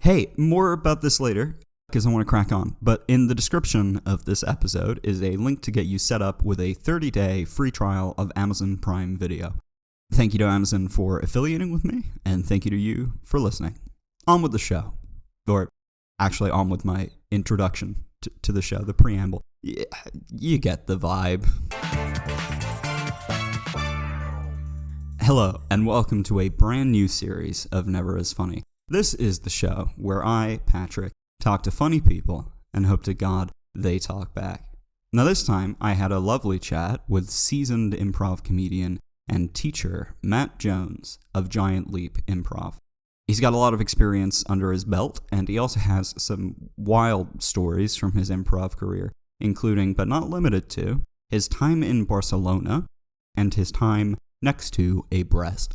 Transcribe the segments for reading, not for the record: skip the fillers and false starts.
Hey, more about this later, because I want to crack on. But in the description of this episode is a link to get you set up with a 30-day free trial of Amazon Prime Video. Thank you to Amazon for affiliating with me, and thank you to you for listening. On with the show. Or, actually, on with my introduction to the show, the preamble. Yeah, you get the vibe. Hello, and welcome to a brand new series of Never As Funny. This is the show where I, Patrick, talk to funny people and hope to God they talk back. Now this time, I had a lovely chat with seasoned improv comedian and teacher Matt Jones of Giant Leap Improv. He's got a lot of experience under his belt, and he also has some wild stories from his improv career, including, but not limited to, his time in Barcelona and his time next to a breast.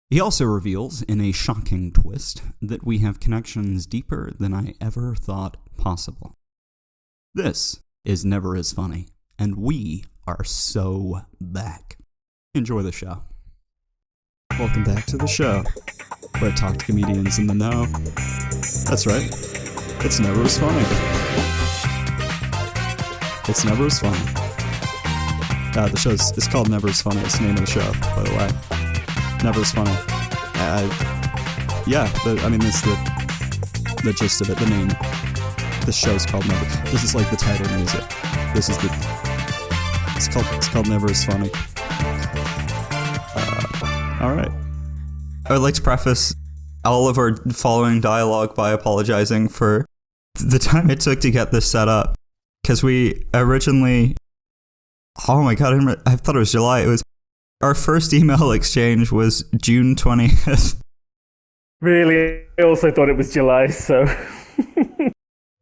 He also reveals, in a shocking twist, that we have connections deeper than I ever thought possible. This is Never As Funny, and we are so back. Enjoy the show. Welcome back to the show, where I talk to comedians in the know. That's right, it's Never As Funny. It's Never As Funny. The show is called Never As Funny. It's the name of the show, by the way. Never As Funny. That's the gist of it, the name. The show's called Never. This is like the title music. It's called Never As Funny. Alright. I would like to preface all of our following dialogue by apologizing for the time it took to get this set up. Because we originally... Oh my god, I thought it was July. Our first email exchange was June 20th. Really? I also thought it was July, so...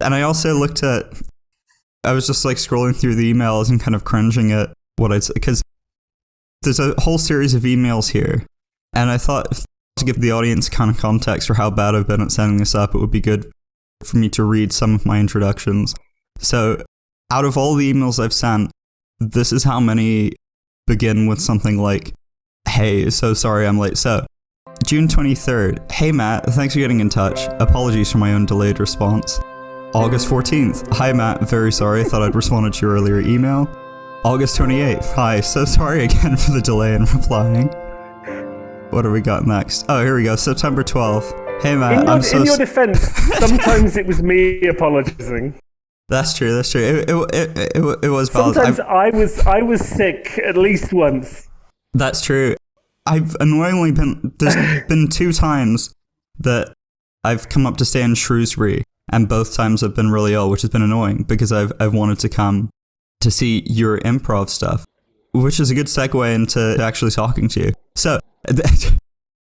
And I also I was just like scrolling through the emails and kind of cringing at what I'd say, because there's a whole series of emails here, and I thought to give the audience kind of context for how bad I've been at setting this up, it would be good for me to read some of my introductions. So, out of all the emails I've sent, this is how many begin with something like, "Hey, so sorry I'm late." So, June 23rd, "Hey Matt, thanks for getting in touch. Apologies for my own delayed response." August 14th, "Hi Matt, very sorry, thought I'd responded to your earlier email." August 28th, "Hi, so sorry again for the delay in replying." What have we got next? Oh, here we go, September 12th. "Hey Matt, in your defense, sometimes it was me apologizing. That's true. It was valid. Sometimes I was sick at least once. That's true. I've annoyingly there's been 2 times that I've come up to stay in Shrewsbury, and both times I've been really ill, which has been annoying because I've wanted to come to see your improv stuff, which is a good segue into actually talking to you. So,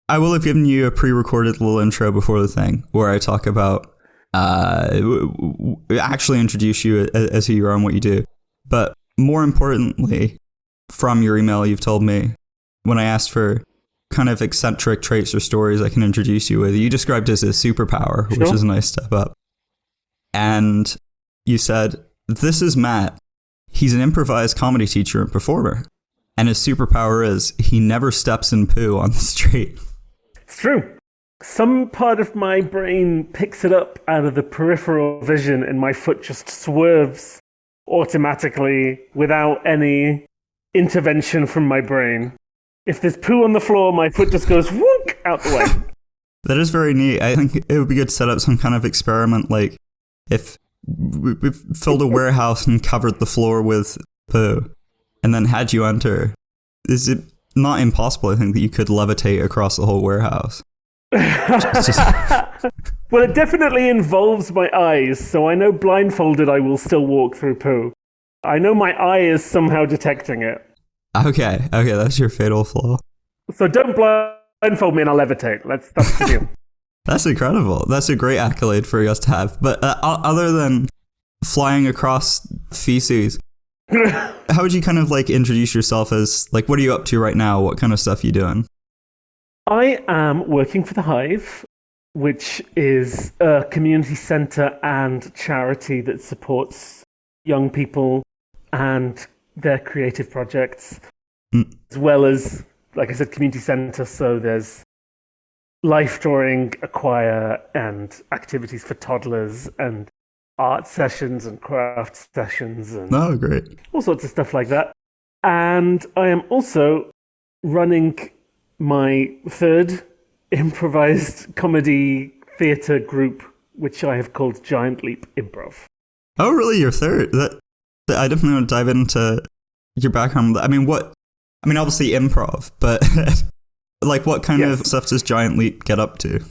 I will have given you a pre-recorded little intro before the thing where I talk about actually introduce you as who you are and what you do. But more importantly, from your email, you've told me when I asked for kind of eccentric traits or stories I can introduce you with, you described it as a superpower, Sure. which is a nice step up. And you said, "This is Matt. He's an improvised comedy teacher and performer. And his superpower is he never steps in poo on the street." It's true. Some part of my brain picks it up out of the peripheral vision, and my foot just swerves automatically without any intervention from my brain. If there's poo on the floor, my foot just goes whoop out the way. That is very neat. I think it would be good to set up some kind of experiment, like if we've filled a warehouse and covered the floor with poo, and then had you enter. Is it not impossible, I think, that you could levitate across the whole warehouse? Well, it definitely involves my eyes, so I know blindfolded I will still walk through poo. I know my eye is somehow detecting it. Okay, that's your fatal flaw. So don't blindfold me and I'll levitate. That's the deal. That's incredible. That's a great accolade for us to have. But other than flying across feces, how would you kind of like introduce yourself as, like, what are you up to right now? What kind of stuff are you doing? I am working for The Hive, which is a community centre and charity that supports young people and their creative projects, as well as, like I said, community centre. So there's life drawing, a choir, and activities for toddlers, and art sessions and craft sessions, and Oh, great. all sorts of stuff like that. And I am also running my third improvised comedy theatre group, which I have called Giant Leap Improv. Oh, really? Your third? I definitely want to dive into your background. I mean, obviously improv, but like what kind of stuff does Giant Leap get up to?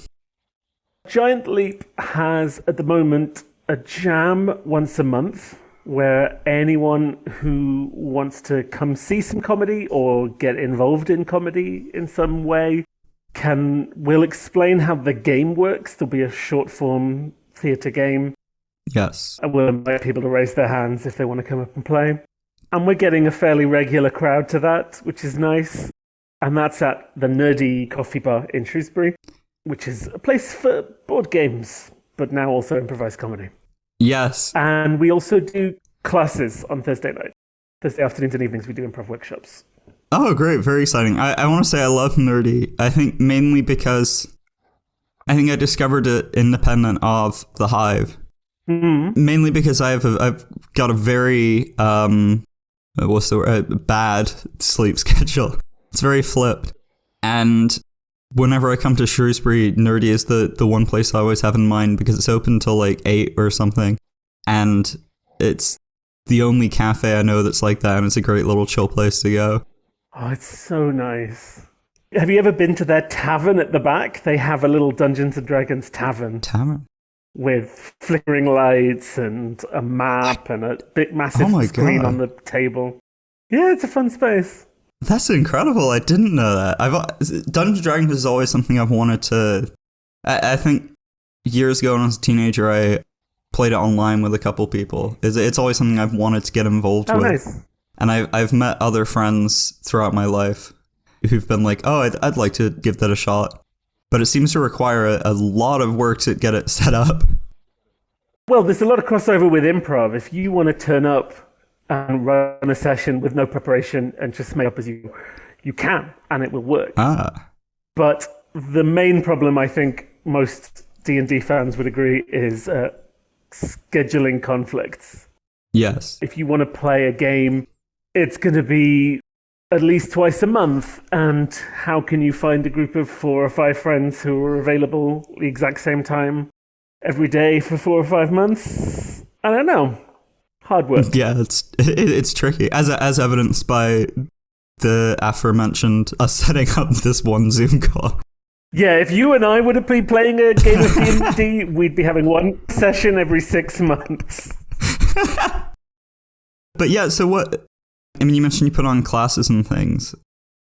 Giant Leap has, at the moment, a jam once a month where anyone who wants to come see some comedy or get involved in comedy in some way will explain how the game works. There'll be a short form theatre game. Yes. And we'll invite people to raise their hands if they want to come up and play. And we're getting a fairly regular crowd to that, which is nice. And that's at the Nerdy Coffee Bar in Shrewsbury, which is a place for board games, but now also improvised comedy. Yes. And we also do classes on Thursday night. Thursday afternoons and evenings, we do improv workshops. Oh, great. Very exciting. I want to say I love Nerdy. I think mainly because I think I discovered it independent of The Hive. Mm-hmm. Mainly because I've got a very, bad sleep schedule. It's very flipped. And whenever I come to Shrewsbury, Nerdy is the one place I always have in mind because it's open till like 8 or something. And it's the only cafe I know that's like that, and it's a great little chill place to go. Oh, it's so nice. Have you ever been to their tavern at the back? They have a little Dungeons & Dragons tavern. Tavern? With flickering lights and a map and a big massive screen on the table. Yeah, it's a fun space. That's incredible. I didn't know that. Dungeons & Dragons is always something I've wanted to... I think years ago when I was a teenager, I played it online with a couple people. It's always something I've wanted to get involved with. Nice. And I've met other friends throughout my life who've been like, oh, I'd like to give that a shot. But it seems to require a lot of work to get it set up. Well, there's a lot of crossover with improv. If you want to turn up and run a session with no preparation and just make up as you can, and it will work. But the main problem, I think most D&D fans would agree, is scheduling conflicts. Yes. If you want to play a game, it's going to be at least twice a month, and how can you find a group of 4 or 5 friends who are available the exact same time every day for 4 or 5 months? I don't know. Hard work. Yeah, it's tricky, as evidenced by the aforementioned us setting up this one Zoom call. Yeah, if you and I would have been playing a game of D&D, we'd be having one session every 6 months. But yeah, so what... I mean, you mentioned you put on classes and things.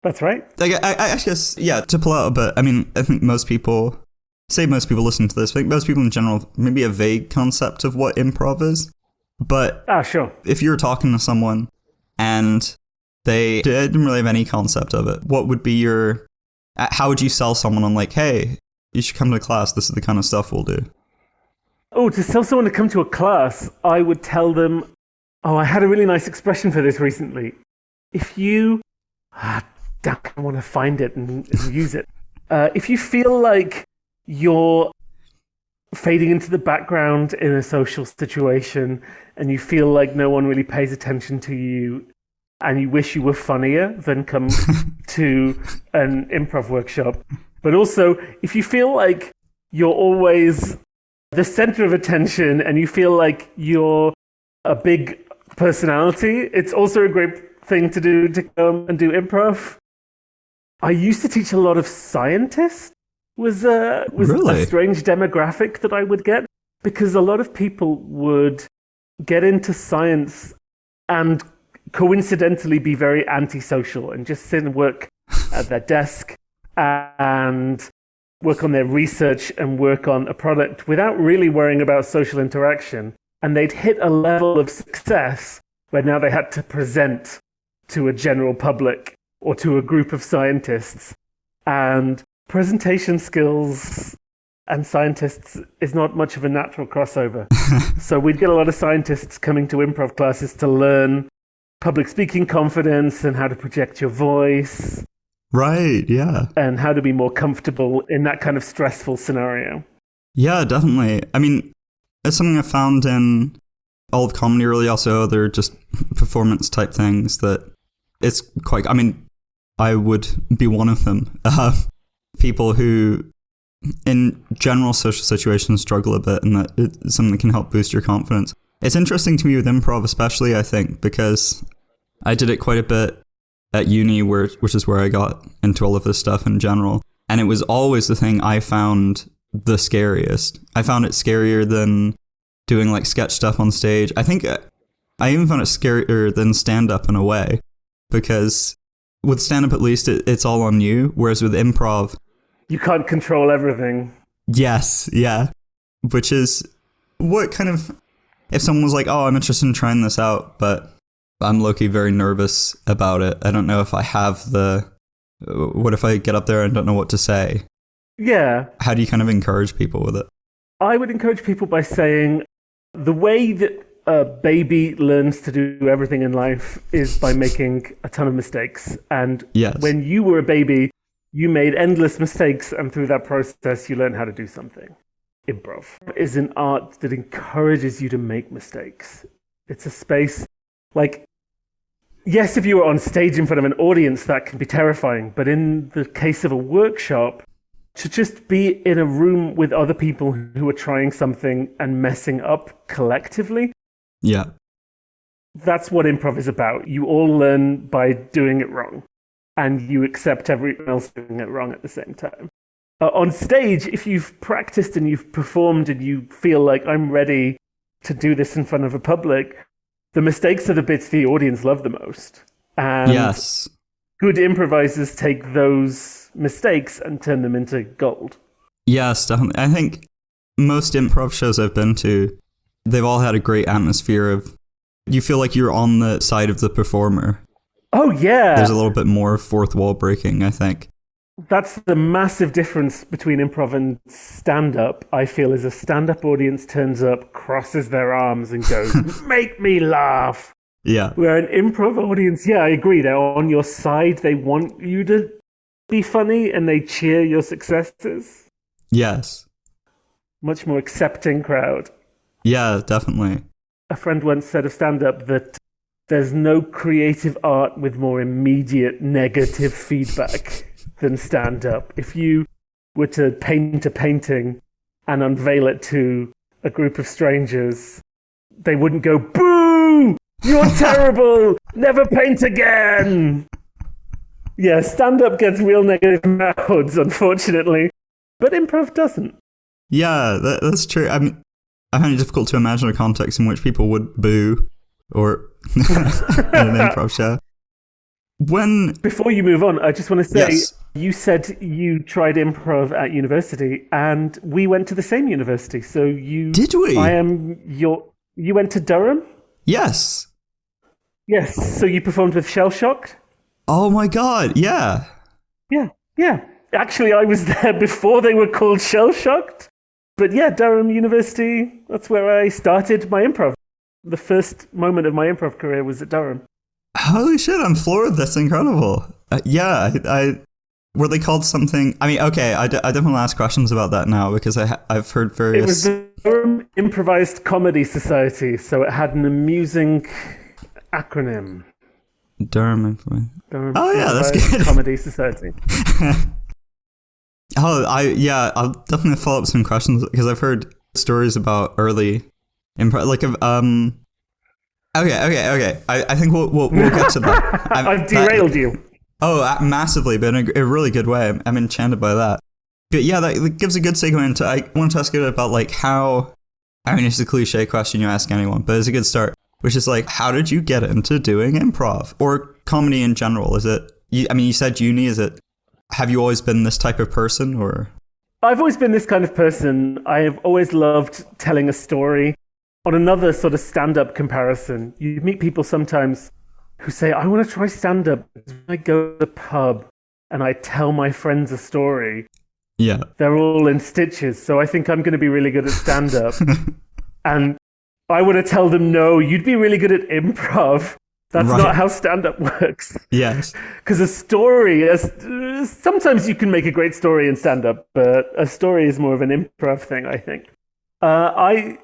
That's right. Like, I guess, yeah, to pull out a bit, I mean, I think most people listen to this, I think most people in general, maybe a vague concept of what improv is. But sure. If you were talking to someone and they didn't really have any concept of it, what would be how would you sell someone on like, hey, you should come to class, this is the kind of stuff we'll do? Oh, to tell someone to come to a class, I would tell them, I had a really nice expression for this recently. If you... I want to find it and use it. If you feel like you're fading into the background in a social situation and you feel like no one really pays attention to you and you wish you were funnier, then come to an improv workshop. But also, if you feel like you're always the center of attention and you feel like you're a big personality, it's also a great thing to do to come and do improv. I used to teach a lot of scientists. Was really? A strange demographic that I would get, because a lot of people would get into science and coincidentally be very antisocial and just sit and work at their desk and work on their research and work on a product without really worrying about social interaction. And they'd hit a level of success where now they had to present to a general public or to a group of scientists. And presentation skills and scientists is not much of a natural crossover. So we'd get a lot of scientists coming to improv classes to learn public speaking confidence and how to project your voice Right, yeah. and how to be more comfortable in that kind of stressful scenario. Yeah, definitely. I mean, it's something I found in all of comedy, really, also other just performance type things that it's quite, I mean, I would be one of them. People who, in general social situations, struggle a bit, and that it's something that can help boost your confidence. It's interesting to me with improv, especially, I think, because I did it quite a bit at uni, which is where I got into all of this stuff in general. And it was always the thing I found the scariest. I found it scarier than doing like sketch stuff on stage. I think I even found it scarier than stand-up in a way, because with stand-up at least it's all on you, whereas with improv, you can't control everything. Yes, yeah. Which is what kind of, if someone was like, oh, I'm interested in trying this out, but I'm low-key very nervous about it. I don't know if I have what if I get up there and don't know what to say? Yeah. How do you kind of encourage people with it? I would encourage people by saying the way that a baby learns to do everything in life is by making a ton of mistakes. And when you were a baby, you made endless mistakes, and through that process, you learn how to do something. Improv is an art that encourages you to make mistakes. It's a space, like, yes, if you were on stage in front of an audience, that can be terrifying. But in the case of a workshop, to just be in a room with other people who are trying something and messing up collectively, that's what improv is about. You all learn by doing it wrong, and you accept everyone else doing it wrong at the same time. On stage, if you've practiced and you've performed and you feel like, I'm ready to do this in front of a public, the mistakes are the bits the audience love the most. And good improvisers take those mistakes and turn them into gold. Yes, definitely. I think most improv shows I've been to, they've all had a great atmosphere of, you feel like you're on the side of the performer. Oh, yeah. There's a little bit more fourth wall breaking, I think. That's the massive difference between improv and stand-up, I feel, is a stand-up audience turns up, crosses their arms and goes, make me laugh. Yeah. Where an improv audience, I agree, they're on your side. They want you to be funny and they cheer your successes. Yes. Much more accepting crowd. Yeah, definitely. A friend once said of stand-up that there's no creative art with more immediate negative feedback than stand-up. If you were to paint a painting and unveil it to a group of strangers, they wouldn't go, boo! You're terrible! Never paint again! Yeah, stand-up gets real negative mouths, unfortunately. But improv doesn't. Yeah, that's true. I mean, I find it difficult to imagine a context in which people would boo or in an improv show. Before you move on, I just want to say, you said you tried improv at university, and we went to the same university. So did we? You went to Durham? Yes. Yes. So you performed with Shell Shocked? Oh my God! Yeah. Yeah. Actually, I was there before they were called Shell Shocked. But yeah, Durham University. That's where I started my improv. The first moment of my improv career was at Durham. Holy shit, I'm floored. That's incredible. I were they called something? I mean, okay, I definitely ask questions about that now because I've heard various... It was the Durham Improvised Comedy Society, so it had an amusing acronym. Durham that's good. Comedy Society. I'll definitely follow up some questions because I've heard stories about early improv, Okay. I think we'll get to that. I've derailed you. Oh, massively, but in a really good way. I'm enchanted by that. But yeah, that gives a good segue into, I want to ask you about like how, I mean, it's a cliche question you ask anyone, but it's a good start, which is like, how did you get into doing improv or comedy in general? Is it, you said uni, have you always been this type of person or? I've always been this kind of person. I have always loved telling a story. On another sort of stand-up comparison, you meet people sometimes who say, I want to try stand-up. I go to the pub and I tell my friends a story. Yeah. They're all in stitches, so I think I'm going to be really good at stand-up. And I want to tell them, no, you'd be really good at improv. That's Right. not how stand-up works. Yes. Because a story, sometimes you can make a great story in stand-up, but a story is more of an improv thing, I think. I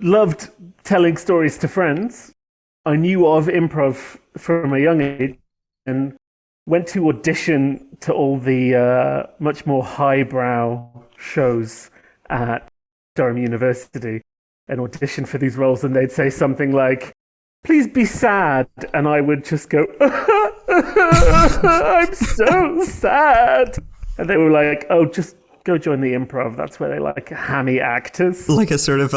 loved telling stories to friends. I knew of improv from a young age and went to audition to all the much more highbrow shows at Durham University and audition for these roles, and they'd say something like, "Please be sad," and I would just go, "I'm so sad," and they were like, "Oh, just go join the improv. That's where they like hammy actors." Like a sort of,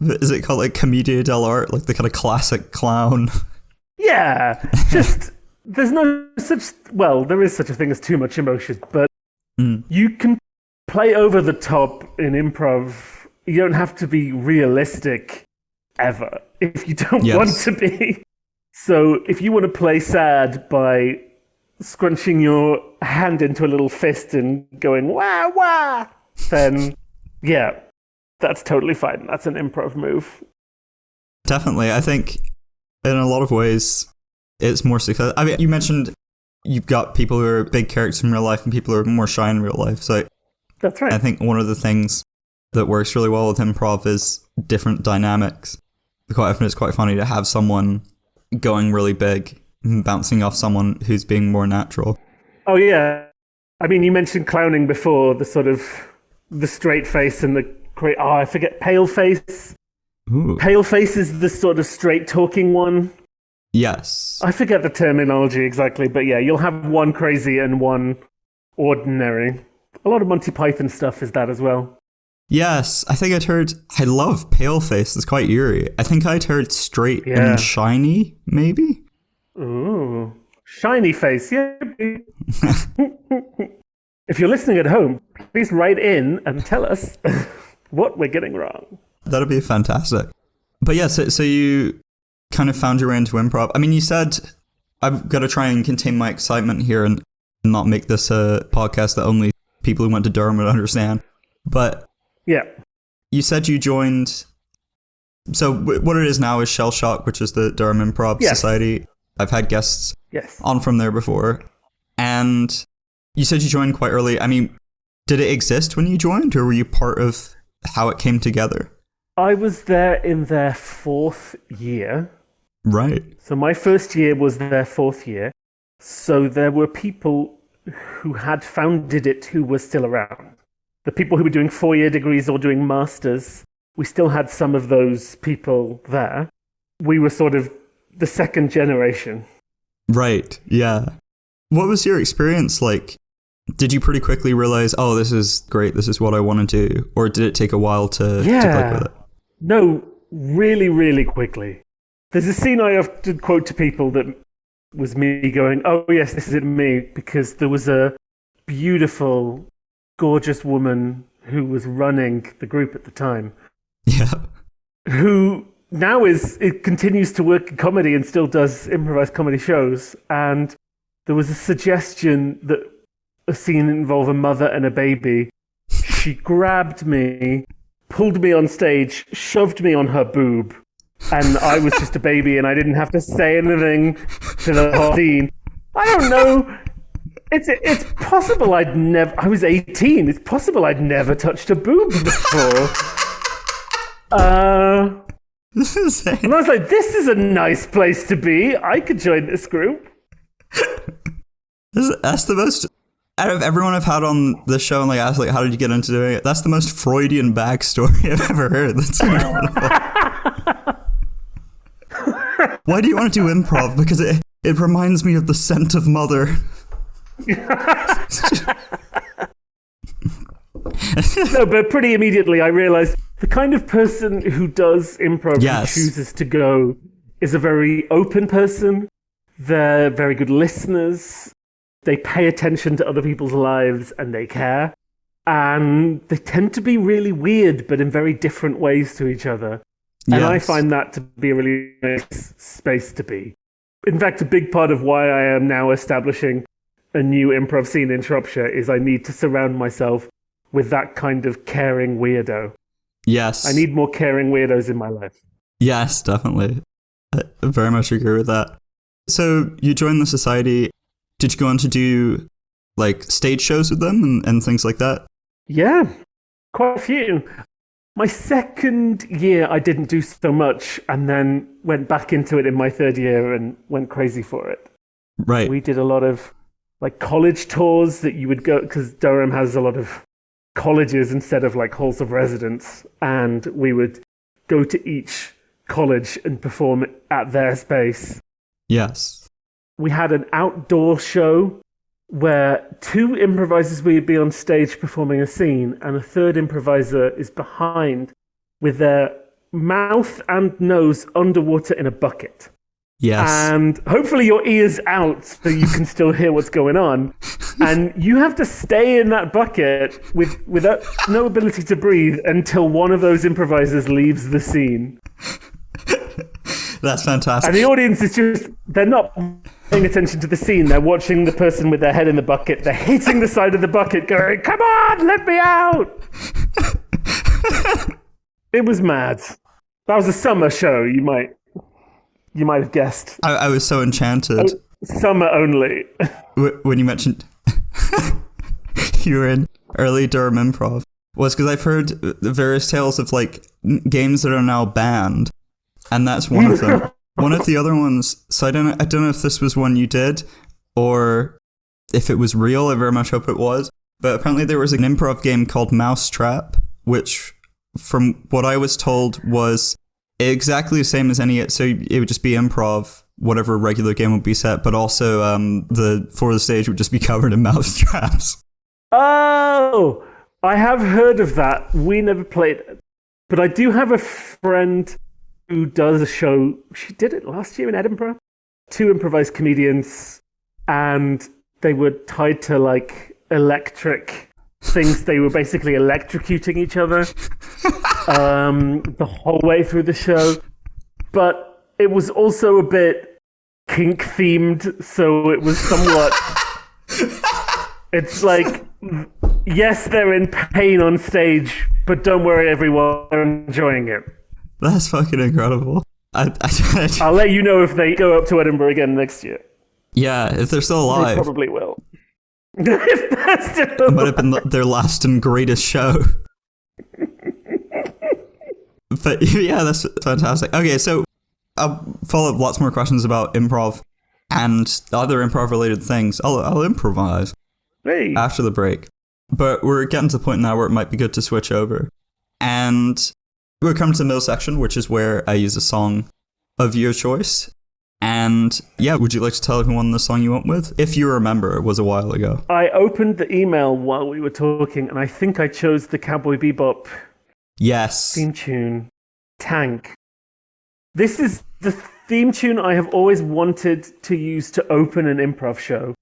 is it called like commedia dell'arte? Like the kind of classic clown? Yeah, just, there's no such, well, there is such a thing as too much emotion, but you can play over the top in improv. You don't have to be realistic ever if you don't want to be. So if you want to play sad by scrunching your hand into a little fist and going wah wah, then yeah, that's totally fine. That's an improv move. Definitely. I think in a lot of ways it's more success. I mean, you mentioned you've got people who are big characters in real life and people who are more shy in real life. So that's right. I think one of the things that works really well with improv is different dynamics. Quite often it's quite funny to have someone going really big and bouncing off someone who's being more natural. Oh yeah. I mean, you mentioned clowning before, the sort of the straight face and the great, I forget, pale face. Ooh. Pale face is the sort of straight talking one. Yes. I forget the terminology exactly, but yeah, you'll have one crazy and one ordinary. A lot of Monty Python stuff is that as well. Yes, I think I'd heard, I love Paleface, it's quite eerie. I think I'd heard Straight and Shiny, maybe? Ooh, shiny face, yeah. If you're listening at home, please write in and tell us what we're getting wrong. That'd be fantastic. But yeah, so you kind of found your way into improv. I mean, you said, I've got to try and contain my excitement here and not make this a podcast that only people who went to Durham would understand. But yeah, you said you joined, so what it is now is Shell Shock, which is the Durham Improv Society. I've had guests on from there before. And you said you joined quite early. I mean, did it exist when you joined, or were you part of how it came together? I was there in their 4th year. Right. So my first year was their 4th year. So there were people who had founded it who were still around. The people who were doing 4-year degrees or doing masters, we still had some of those people there. We were sort of the second generation. Right, yeah. What was your experience like? Did you pretty quickly realize, oh, this is great, this is what I want to do? Or did it take a while to click with it? No, really, really quickly. There's a scene I often quote to people that was me going, oh yes, this is me, because there was a beautiful, gorgeous woman who was running the group at the time. Yeah. Who now continues to work in comedy and still does improvised comedy shows. And there was a suggestion that a scene involve a mother and a baby. She grabbed me, pulled me on stage, shoved me on her boob, and I was just a baby and I didn't have to say anything to the whole scene. I don't know. It's possible I was 18. It's possible I'd never touched a boob before. And I was like, this is a nice place to be. I could join this group. That's the most, out of everyone I've had on the show and like asked like, how did you get into doing it? That's the most Freudian backstory I've ever heard. That's incredible. Why do you want to do improv? Because it reminds me of the scent of mother. No, but pretty immediately I realized the kind of person who does improv, who chooses to go, is a very open person. They're very good listeners. They pay attention to other people's lives and they care. And they tend to be really weird, but in very different ways to each other. And I find that to be a really nice space to be. In fact, a big part of why I am now establishing a new improv scene in Shropshire is I need to surround myself with that kind of caring weirdo. Yes. I need more caring weirdos in my life. Yes, definitely. I very much agree with that. So you joined the society. Did you go on to do like stage shows with them and things like that? Yeah, quite a few. My second year, I didn't do so much, and then went back into it in my third year and went crazy for it. Right. We did a lot of like college tours that you would go, because Durham has a lot of colleges instead of like halls of residence, and we would go to each college and perform at their space. Yes. We had an outdoor show where two improvisers would be on stage performing a scene, and a third improviser is behind with their mouth and nose underwater in a bucket. Yes. And hopefully your ears out so you can still hear what's going on. And you have to stay in that bucket without no ability to breathe until one of those improvisers leaves the scene. That's fantastic. And the audience is just, they're not paying attention to the scene. They're watching the person with their head in the bucket. They're hitting the side of the bucket going, come on, let me out. It was mad. That was a summer show, you might have guessed. I was so enchanted. Summer only. When you mentioned you were in early Durham Improv, was because I've heard the various tales of like games that are now banned. And that's one of them. One of the other ones, so I don't know if this was one you did or if it was real. I very much hope it was. But apparently there was an improv game called Mousetrap, which from what I was told was exactly the same as any, so it would just be improv, whatever regular game would be set, but also the stage would just be covered in mouse traps. Oh, I have heard of that. We never played it. But I do have a friend who does a show. She did it last year in Edinburgh. Two improvised comedians, and they were tied to like electric things. They were basically electrocuting each other the whole way through the show. But it was also a bit kink themed, so it was somewhat... It's like, yes, they're in pain on stage, but don't worry, everyone, they're enjoying it. That's fucking incredible. I'll let you know if they go up to Edinburgh again next year. Yeah, if they're still alive. They probably will. If they're still alive. It might have been their last and greatest show. But yeah, that's fantastic. Okay, so I'll follow up lots more questions about improv and other improv-related things. I'll improvise after the break. But we're getting to the point now where it might be good to switch over. And we'll come to the middle section, which is where I use a song of your choice. And yeah, would you like to tell everyone the song you went with? If you remember, it was a while ago. I opened the email while we were talking, and I think I chose the Cowboy Bebop theme tune, Tank. This is the theme tune I have always wanted to use to open an improv show.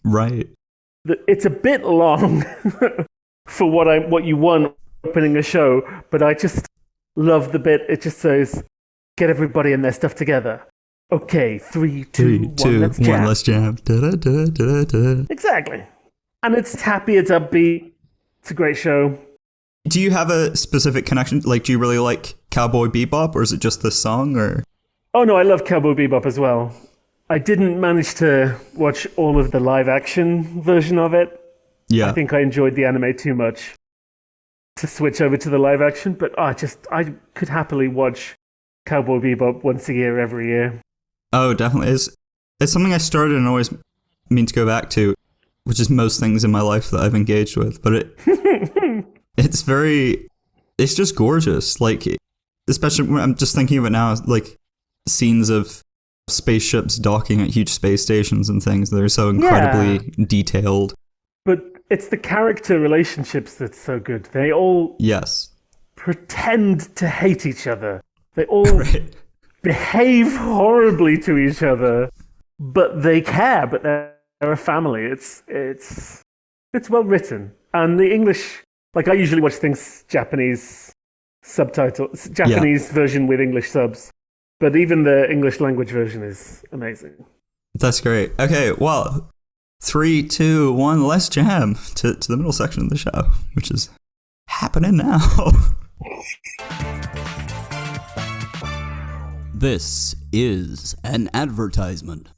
Right. It's a bit long for what you want opening a show, but I just love the bit. It just says, get everybody and their stuff together. Okay, 3, 2, 1, let's jam. Let's jam. Da-da-da-da-da. Exactly. And it's happy, it's upbeat. It's a great show. Do you have a specific connection? Like, do you really like Cowboy Bebop, or is it just this song? Or Oh, no, I love Cowboy Bebop as well. I didn't manage to watch all of the live-action version of it. Yeah. I think I enjoyed the anime too much to switch over to the live-action, but I could happily watch Cowboy Bebop once a year, every year. Oh, definitely. It's something I started and always mean to go back to, which is most things in my life that I've engaged with. But it's just gorgeous. Like, especially when I'm just thinking of it now, like scenes of spaceships docking at huge space stations and things that are so incredibly detailed. But it's the character relationships that's so good. They all pretend to hate each other. They all behave horribly to each other, but they care. But they're a family. It's well written, and the English. Like I usually watch things Japanese subtitles, Japanese version with English subs, but even the English language version is amazing. That's great. Okay, well, 3, 2, 1, let's jam to the middle section of the show, which is happening now. This is an advertisement.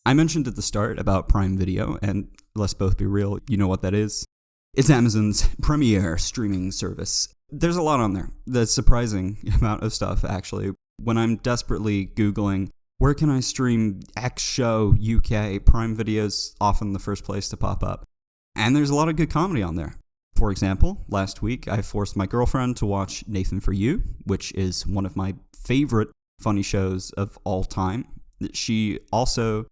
I mentioned at the start about Prime Video, and let's both be real, you know what that is. It's Amazon's premier streaming service. There's a lot on there. That's surprising amount of stuff, actually. When I'm desperately Googling, where can I stream X show UK, Prime Video's often the first place to pop up. And there's a lot of good comedy on there. For example, last week I forced my girlfriend to watch Nathan For You, which is one of my favorite funny shows of all time. She also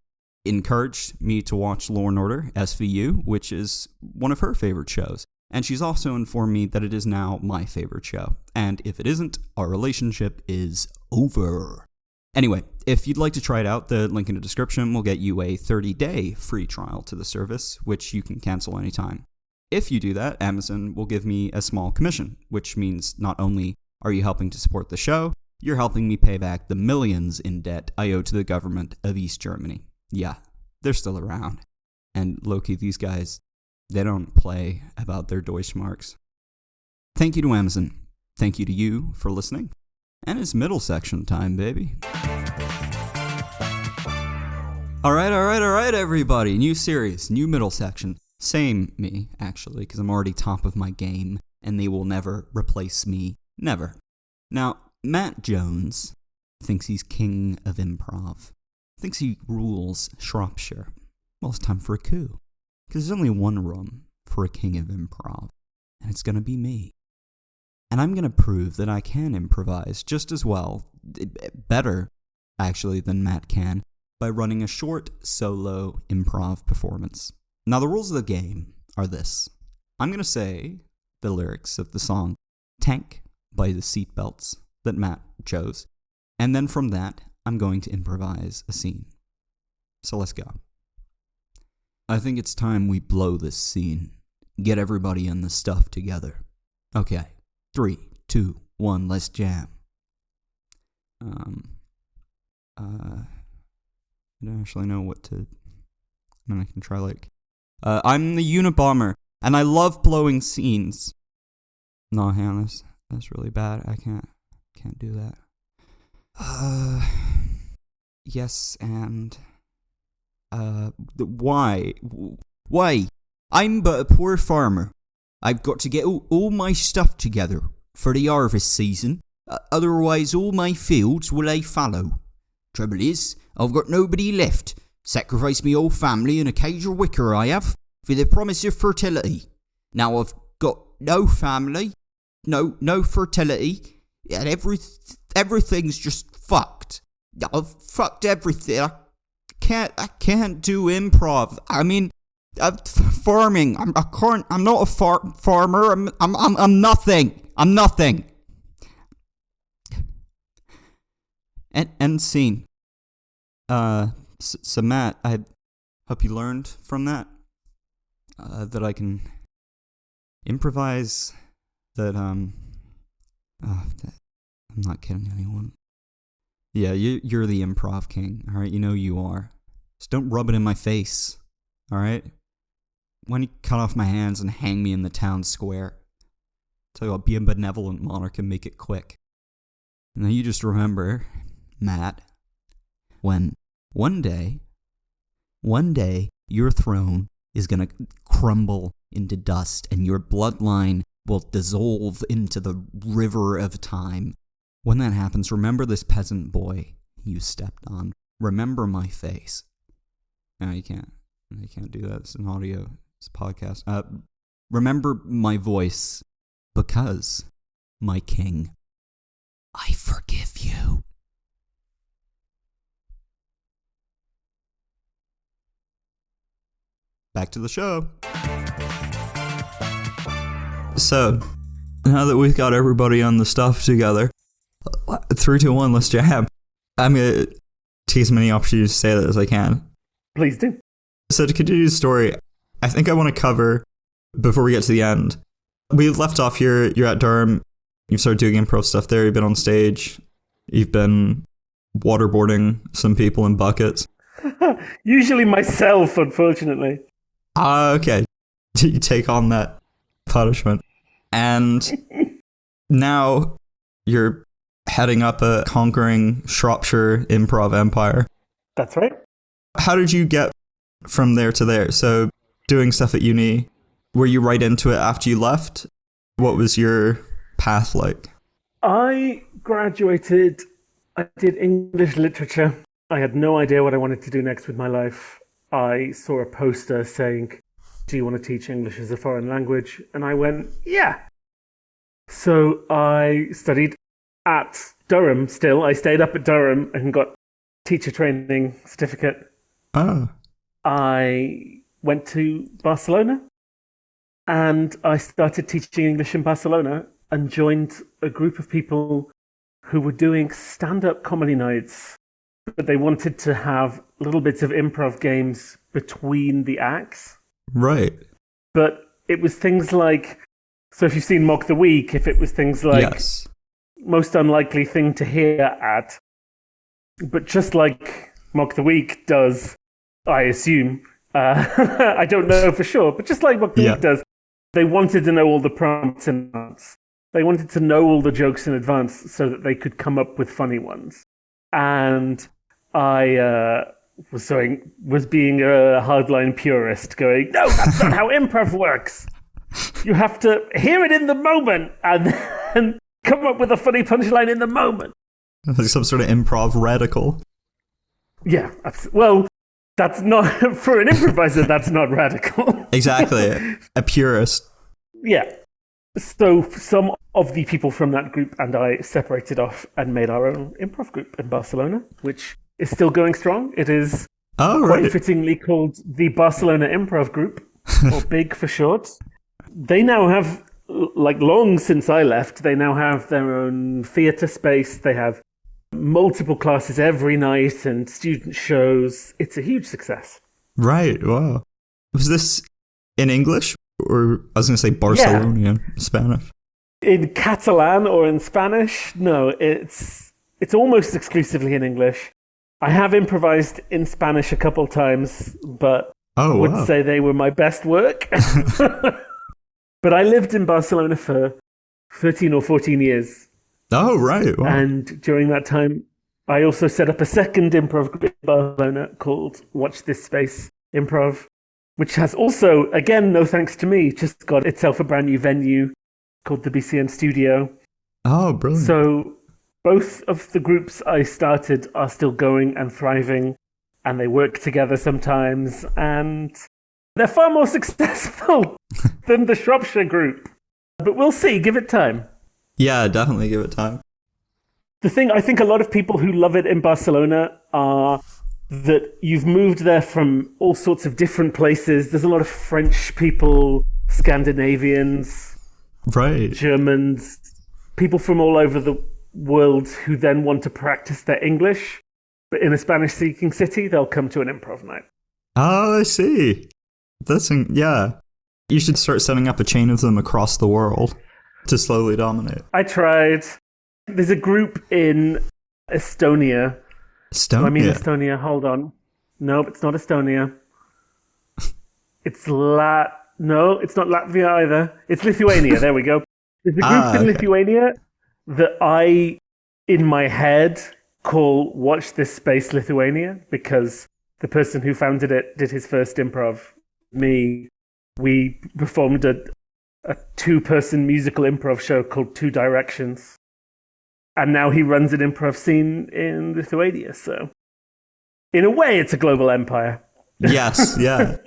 encouraged me to watch Law & Order SVU, which is one of her favorite shows. And she's also informed me that it is now my favorite show. And if it isn't, our relationship is over. Anyway, if you'd like to try it out, the link in the description will get you a 30-day free trial to the service, which you can cancel anytime. If you do that, Amazon will give me a small commission, which means not only are you helping to support the show, you're helping me pay back the millions in debt I owe to the government of East Germany. Yeah, they're still around. And low-key, these guys, they don't play about their Deutschmarks. Thank you to Amazon. Thank you to you for listening. And it's middle section time, baby. All right, everybody. New series, new middle section. Same me, actually, because I'm already top of my game, and they will never replace me. Never. Now, Matt Jones thinks he's king of improv. Thinks he rules Shropshire. Well, it's time for a coup. Because there's only one room for a king of improv, and it's going to be me. And I'm going to prove that I can improvise just as well, better, actually, than Matt can, by running a short, solo improv performance. Now, the rules of the game are this. I'm going to say the lyrics of the song Tank by the Seatbelts that Matt chose, and then from that, I'm going to improvise a scene. So let's go. I think it's time we blow this scene. Get everybody in the stuff together. Okay, 3, 2, 1, let's jam. I don't actually know what to... I mean, I can try like... I'm the Unabomber, and I love blowing scenes. No, hang on, that's really bad. I can't do that. Yes, and... Why? Why? I'm but a poor farmer. I've got to get all my stuff together for the harvest season. Otherwise, all my fields will lay fallow. Trouble is, I've got nobody left. Sacrificed me whole family and a cage of wicker I have, for the promise of fertility. Now I've got no family, no fertility, and everything's just fucked. I've fucked everything. I can't do improv. I mean, farming. I'm not a farmer. I'm nothing. I'm nothing. End scene. So Matt, I hope you learned from that. That I can improvise. That I'm not kidding anyone. Yeah, you're the improv king. All right, you know you are. Just don't rub it in my face. All right. Why don't you cut off my hands and hang me in the town square? Tell you what, be a benevolent monarch and make it quick. And then you just remember, Matt, when one day, your throne is going to crumble into dust and your bloodline will dissolve into the river of time. When that happens, remember this peasant boy you stepped on. Remember my face. No, you can't. You can't do that. It's an audio. It's a podcast. Remember my voice, because, my king, I forgive you. Back to the show. So, now that we've got everybody on the stuff together, 3, 2, 1, let's jam. I'm going to take as many opportunities to say that as I can. Please do. So to continue the story, I think I want to cover, before we get to the end, we left off here, you're at Durham, you've started doing improv stuff there, you've been on stage, you've been waterboarding some people in buckets. Usually myself, unfortunately. Okay. You take on that punishment. And now you're heading up a conquering Shropshire improv empire. That's right. How did you get from there to there? So doing stuff at uni, were you right into it after you left? What was your path like? I graduated, I did English literature. I had no idea what I wanted to do next with my life. I saw a poster saying, do you want to teach English as a foreign language? And I went, yeah. So I studied at Durham still. I stayed up at Durham and got teacher training certificate. Oh. I went to Barcelona and I started teaching English in Barcelona and joined a group of people who were doing stand-up comedy nights, but they wanted to have little bits of improv games between the acts. Right. But it was things like, so if you've seen Mock the Week, if it was things like Yes. most unlikely thing to hear at, but just like Mock the Week does, I assume, I don't know for sure, but just like Mock the Week does, they wanted to know all the prompts in advance. They wanted to know all the jokes in advance so that they could come up with funny ones. And I was being a hardline purist, going, no, that's not how improv works. You have to hear it in the moment and then come up with a funny punchline in the moment. Like some sort of improv radical. Yeah, well, that's not, for an improviser, that's not radical. Exactly. A purist. Yeah. So some of the people from that group and I separated off and made our own improv group in Barcelona, which is still going strong. It is quite fittingly called the Barcelona Improv Group, or BIG for short. They now have, like long since I left, they now have their own theatre space. They have multiple classes every night and student shows. It's a huge success. Right. Wow. Was this in English? Or I was going to say Barcelonian, Spanish. In Catalan or in Spanish? No, it's almost exclusively in English. I have improvised in Spanish a couple times, but I would say they were my best work. But I lived in Barcelona for 13 or 14 years. Oh, right. Wow. And during that time, I also set up a second improv group in Barcelona called Watch This Space Improv, which has also, again, no thanks to me, just got itself a brand new venue called the BCN Studio. Oh, brilliant. So both of the groups I started are still going and thriving, and they work together sometimes, and they're far more successful than the Shropshire group. But we'll see, give it time. Yeah, definitely give it time. The thing, I think a lot of people who love it in Barcelona are that you've moved there from all sorts of different places. There's a lot of French people, Scandinavians, right, Germans, people from all over the world who then want to practice their English. But in a Spanish-speaking city, they'll come to an improv night. Oh, I see. Yeah. You should start setting up a chain of them across the world to slowly dominate. I tried. There's a group in Estonia. Estonia? I mean Estonia, hold on. Nope, it's not Estonia. It's No, it's not Latvia either. It's Lithuania, there we go. There's a group in Lithuania that I, in my head, call Watch This Space Lithuania, because the person who founded it did his first improv. Me, we performed a two-person musical improv show called Two Directions. And now he runs an improv scene in Lithuania. So, in a way, it's a global empire. Yes, yeah.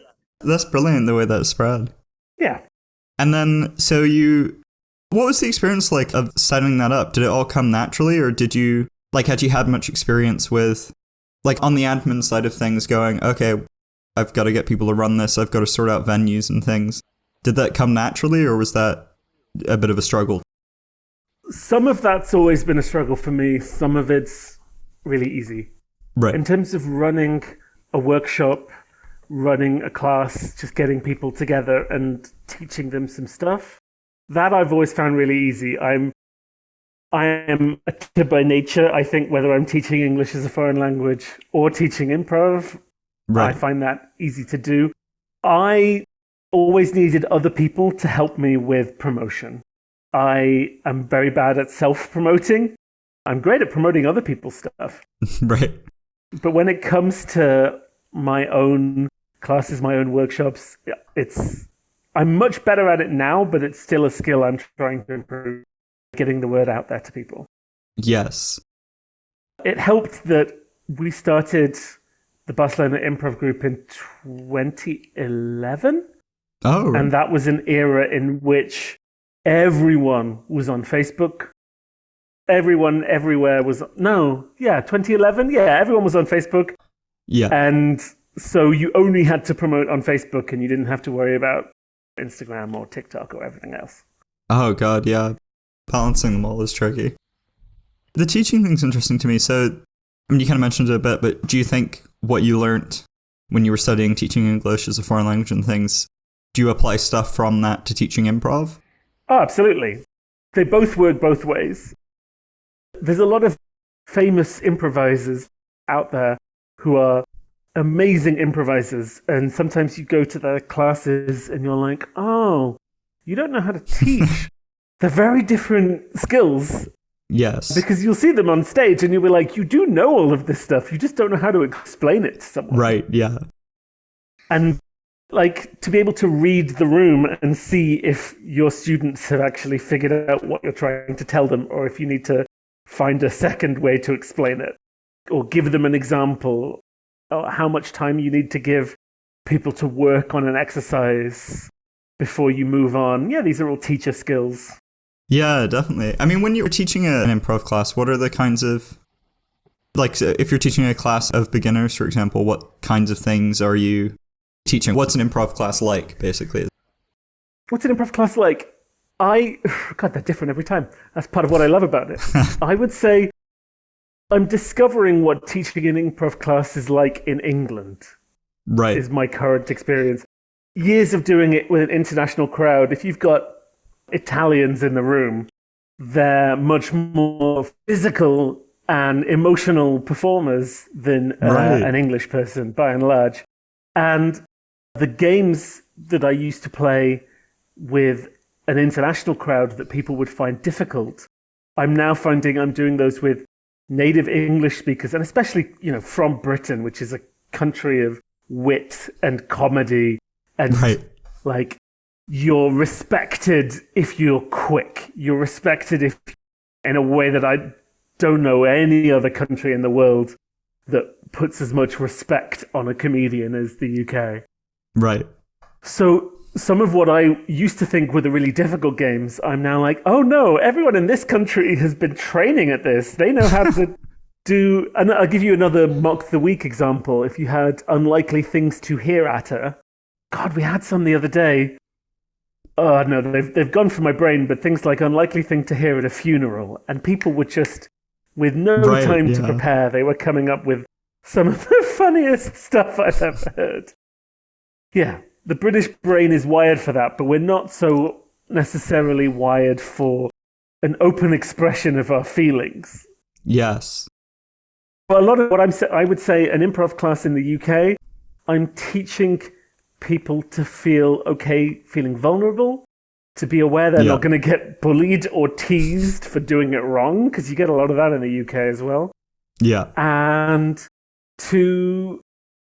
That's brilliant, the way that spread. Yeah. And then, what was the experience like of setting that up? Did it all come naturally, or had you had much experience with, like, on the admin side of things going, okay, I've got to get people to run this, I've got to sort out venues and things. Did that come naturally, or was that a bit of a struggle? Some of that's always been a struggle for me. Some of it's really easy. Right. In terms of running a workshop, running a class, just getting people together and teaching them some stuff, that I've always found really easy. I am a teacher by nature. I think whether I'm teaching English as a foreign language or teaching improv, right, I find that easy to do. I always needed other people to help me with promotion. I am very bad at self-promoting. I'm great at promoting other people's stuff. Right. But when it comes to my own classes, my own workshops. I'm much better at it now, but it's still a skill I'm trying to improve, getting the word out there to people. Yes. It helped that we started the Barcelona Improv Group in 2011. Oh. And that was an era in which everyone was on Facebook. Everyone everywhere was... 2011? Yeah, everyone was on Facebook. Yeah. And so you only had to promote on Facebook and you didn't have to worry about Instagram or TikTok or everything else. Oh, God, yeah. Balancing them all is tricky. The teaching thing's interesting to me. So, I mean, you kind of mentioned it a bit, but do you think what you learned when you were studying teaching English as a foreign language and things, do you apply stuff from that to teaching improv? Oh, absolutely. They both work both ways. There's a lot of famous improvisers out there who are amazing improvisers, and sometimes you go to their classes and you're like, oh, you don't know how to teach. They're very different skills. Yes. Because you'll see them on stage and you'll be like, you do know all of this stuff, you just don't know how to explain it to someone. Right, yeah. And like to be able to read the room and see if your students have actually figured out what you're trying to tell them, or if you need to find a second way to explain it, or give them an example, or how much time you need to give people to work on an exercise before you move on. Yeah, these are all teacher skills. Yeah, definitely. I mean, when you're teaching an improv class, what are the kinds of, like, if you're teaching a class of beginners, for example, what kinds of things are you teaching? What's an improv class like, basically? What's an improv class like? God, they're different every time. That's part of what I love about it. I would say I'm discovering what teaching an improv class is like in England. Right. Is my current experience. Years of doing it with an international crowd. If you've got Italians in the room, they're much more physical and emotional performers than an English person, by and large. And the games that I used to play with an international crowd that people would find difficult, I'm now finding I'm doing those with native English speakers, and especially, from Britain, which is a country of wit and comedy. And like, you're respected if you're quick. You're respected if, in a way that I don't know any other country in the world that puts as much respect on a comedian as the UK. Right. So some of what I used to think were the really difficult games, I'm now like, oh no, everyone in this country has been training at this. They know how to do... And I'll give you another Mock the Week example. If you had unlikely things to hear at her. God, we had some the other day. Oh no, they've gone from my brain, but things like unlikely thing to hear at a funeral. And people were just, with no time to prepare, they were coming up with some of the funniest stuff I've ever heard. Yeah. The British brain is wired for that, but we're not so necessarily wired for an open expression of our feelings. Yes. But a lot of what I would say an improv class in the UK, I'm teaching people to feel okay, feeling vulnerable, to be aware they're not going to get bullied or teased for doing it wrong, because you get a lot of that in the UK as well. Yeah. And to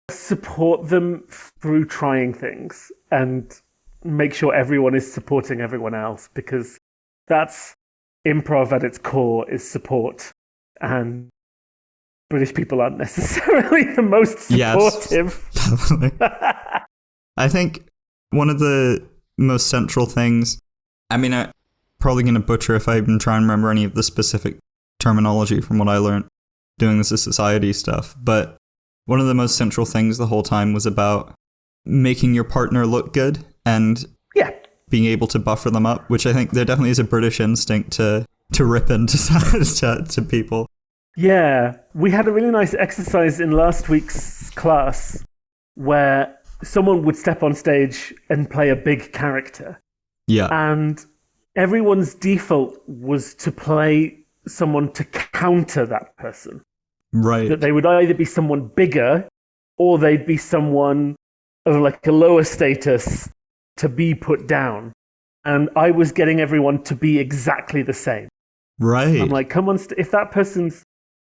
support them through trying things and make sure everyone is supporting everyone else, because that's improv at its core, is support. And British people aren't necessarily the most supportive. Yes, definitely. I think one of the most central things, I mean, I'm probably going to butcher if I even try and remember any of the specific terminology from what I learned doing this as society stuff, but one of the most central things the whole time was about making your partner look good and being able to buffer them up, which I think there definitely is a British instinct to rip into to people. Yeah, we had a really nice exercise in last week's class where someone would step on stage and play a big character. Yeah. And everyone's default was to play someone to counter that person. Right. That they would either be someone bigger or they'd be someone of like a lower status to be put down. And I was getting everyone to be exactly the same. Right. I'm like, come on, if that person's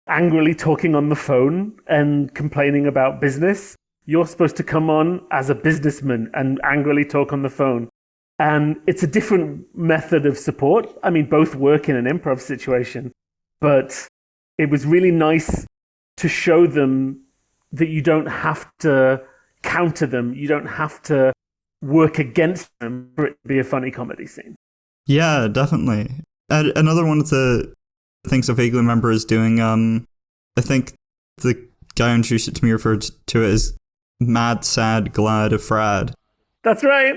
angrily talking on the phone and complaining about business, you're supposed to come on as a businessman and angrily talk on the phone. And it's a different method of support. I mean, both work in an improv situation, but it was really nice to show them that you don't have to counter them. You don't have to work against them for it to be a funny comedy scene. Yeah, definitely. Another one of the things I vaguely remember is doing, I think the guy who introduced it to me referred to it as mad, sad, glad, afraid. That's right.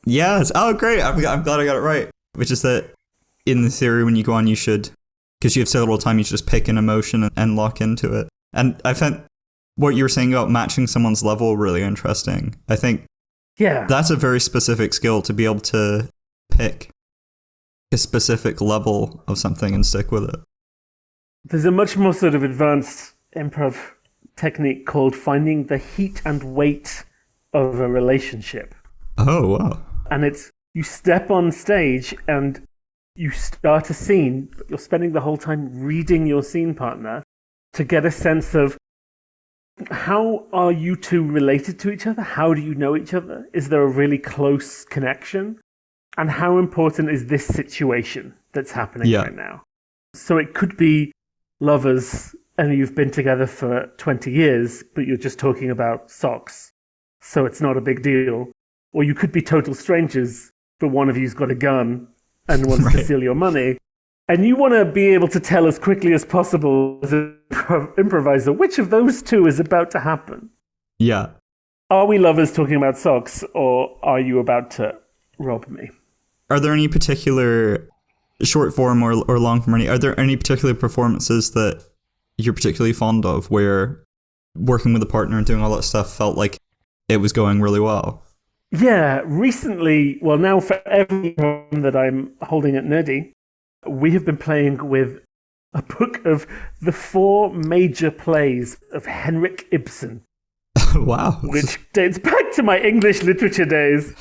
Yes. Oh, great. I'm glad I got it right. Which is that in the theory, when you go on, you should, because you have so little time, you should just pick an emotion and lock into it. And I found what you were saying about matching someone's level really interesting. I think that's a very specific skill, to be able to pick a specific level of something and stick with it. There's a much more sort of advanced improv technique called finding the heat and weight of a relationship. Oh, wow. And it's, you step on stage and you start a scene, but you're spending the whole time reading your scene partner to get a sense of how are you two related to each other? How do you know each other? Is there a really close connection? And how important is this situation that's happening right now? So it could be lovers and you've been together for 20 years, but you're just talking about socks. So it's not a big deal. Or you could be total strangers, but one of you's got a gun and wants to steal your money. And you want to be able to tell as quickly as possible as an improviser which of those two is about to happen. Yeah. Are we lovers talking about socks, or are you about to rob me? Are there any particular short form or long form? Are there any particular performances that you're particularly fond of where working with a partner and doing all that stuff felt like it was going really well? Yeah, recently, well now for every time that I'm holding at Nerdy, we have been playing with a book of the 4 major plays of Henrik Ibsen. Wow. Which dates back to my English literature days.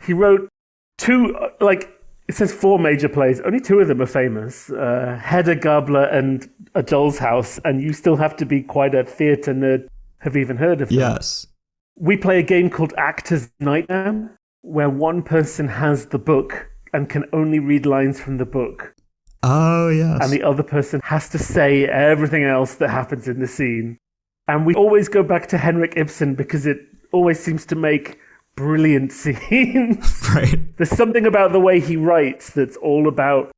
He wrote 2, it says 4 major plays. Only 2 of them are famous. Hedda Gabler and A Doll's House. And you still have to be quite a theatre nerd have even heard of them. Yes. We play a game called Actor's Nightmare, where one person has the book and can only read lines from the book. Oh, yes. And the other person has to say everything else that happens in the scene. And we always go back to Henrik Ibsen because it always seems to make brilliant scenes. Right. There's something about the way he writes that's all about